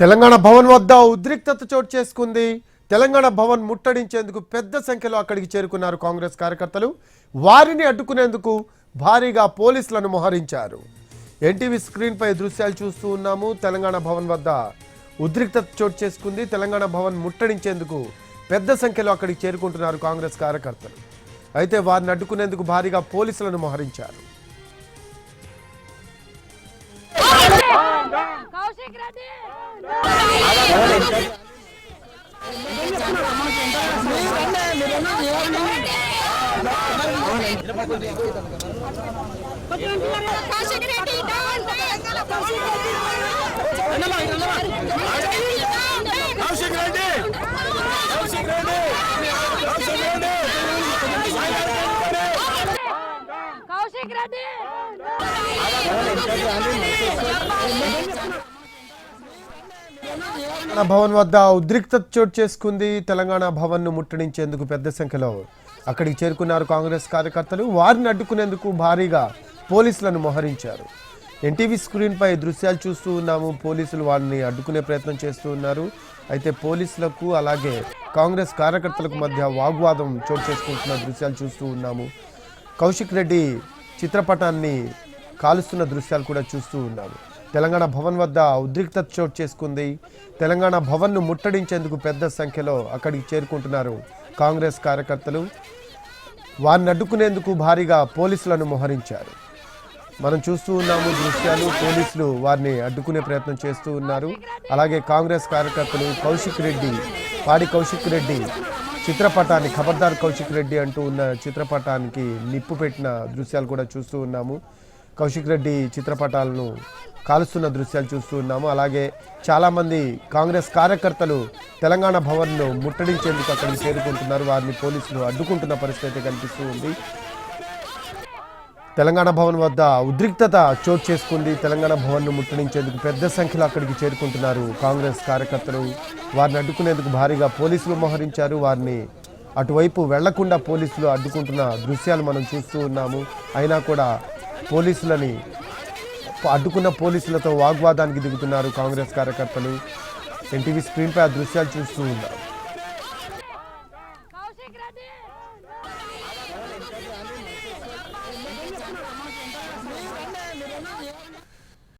తెలంగాణ భవన్ వద్ద ఉద్రిక్తత చోటు చేసుకుంది. తెలంగాణ భవన్ ముట్టడించేందుకు పెద్ద సంఖ్యలో అక్కడికి చేరుకున్నారు కాంగ్రెస్ కార్యకర్తలు. వారిని అడ్డుకునేందుకు భారీగా పోలీసులను మోహరించారు. ఎన్టీవీ స్క్రీన్ పై దృశ్యాలు చూస్తూ ఉన్నాము. తెలంగాణ భవన్ వద్ద ఉద్రిక్తత చోటు చేసుకుంది. తెలంగాణ భవన్ ముట్టడించేందుకు పెద్ద సంఖ్యలో అక్కడికి చేరుకుంటున్నారు కాంగ్రెస్ కార్యకర్తలు. అయితే వారిని అడ్డుకునేందుకు భారీగా పోలీసులను మోహరించారు. భవన్ వద్ద ఉద్రిక్తత చోటు చేసుకుంది. తెలంగాణ భవన్ ను ముట్టడించేందుకు పెద్ద సంఖ్యలో అక్కడికి చేరుకున్నారు కాంగ్రెస్ కార్యకర్తలు. వారిని అడ్డుకునేందుకు భారీగా పోలీసులను మోహరించారు. ఎన్టీవీ స్క్రీన్ పై దృశ్యాలు చూస్తూ ఉన్నాము. పోలీసులు వారిని అడ్డుకునే ప్రయత్నం చేస్తూ ఉన్నారు. అయితే పోలీసులకు అలాగే కాంగ్రెస్ కార్యకర్తలకు మధ్య వాగ్వాదం చోటు చేసుకుంటున్న దృశ్యాలు చూస్తూ ఉన్నాము. కౌశిక్ రెడ్డి చిత్రపటాన్ని కాలుస్తున్న దృశ్యాలు కూడా చూస్తూ ఉన్నాము. తెలంగాణ భవన్ వద్ద ఉద్రిక్తత చోటు చేసుకుంది. తెలంగాణ భవన్ను ముట్టడించేందుకు పెద్ద సంఖ్యలో అక్కడికి చేరుకుంటున్నారు కాంగ్రెస్ కార్యకర్తలు. వారిని అడ్డుకునేందుకు భారీగా పోలీసులను మోహరించారు. మనం చూస్తూ ఉన్నాము దృశ్యాలు. పోలీసులు వారిని అడ్డుకునే ప్రయత్నం చేస్తూ ఉన్నారు. అలాగే కాంగ్రెస్ కార్యకర్తలు పాడి కౌశిక్ రెడ్డి చిత్రపటాన్ని ఖబర్దార్ కౌశిక్ రెడ్డి అంటూ ఉన్న చిత్రపటానికి నిప్పు పెట్టిన దృశ్యాలు కూడా చూస్తూ ఉన్నాము. కౌశిక్ రెడ్డి చిత్రపటాలను కాలుస్తున్న దృశ్యాలు చూస్తూ ఉన్నాము. అలాగే చాలామంది కాంగ్రెస్ కార్యకర్తలు తెలంగాణ భవన్ను ముట్టడించేందుకు అక్కడికి చేరుకుంటున్నారు. వారిని పోలీసులు అడ్డుకుంటున్న పరిస్థితి కనిపిస్తూ ఉంది. తెలంగాణ భవన్ వద్ద ఉద్రిక్తత చోటు చేసుకుంది. తెలంగాణ భవన్ను ముట్టడించేందుకు పెద్ద సంఖ్యలో అక్కడికి చేరుకుంటున్నారు కాంగ్రెస్ కార్యకర్తలు. వారిని అడ్డుకునేందుకు భారీగా పోలీసులు మోహరించారు. వారిని అటువైపు వెళ్లకుండా పోలీసులు అడ్డుకుంటున్న దృశ్యాలు మనం చూస్తూ ఉన్నాము. అయినా కూడా పోలీసులని అడ్డుకున్న పోలీసులతో వాగ్వాదానికి దిగుతున్నారు కాంగ్రెస్ కార్యకర్తలు. ఎన్టీవీ స్క్రీన్ పై ఆ దృశ్యాలు చూస్తూ ఉన్నారు.